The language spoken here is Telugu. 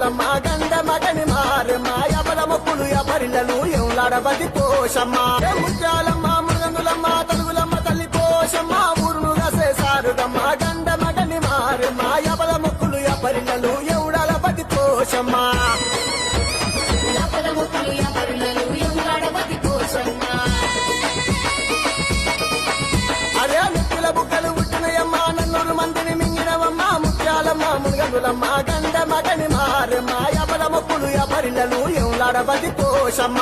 మునగందులమ్మ గండ మగని మారు మాయబల మొక్కులు ఎవరిలను ఎవలాడబది పోషమ్మ ముత్యాలమ్మ మునగందులమ్మ తలుగులమ్మ తల్లి పోషమ్మ ఊరును గసేసారుదమ్మ గండ మగని మారు మాయబల మొక్కులు ఎవరిలను ఎవడాలబది పోషమ్మ అరే ముక్కుల బుక్కలు పుట్టినయమ్మ నన్నూరు మందిని మింగినవమ్మ ముత్యాలమ్మ మునగందులమ్మ గండ మగని మారు మాయబల మొక్కులు ఎవరిలను ఎవలాడబది పోషమ్మ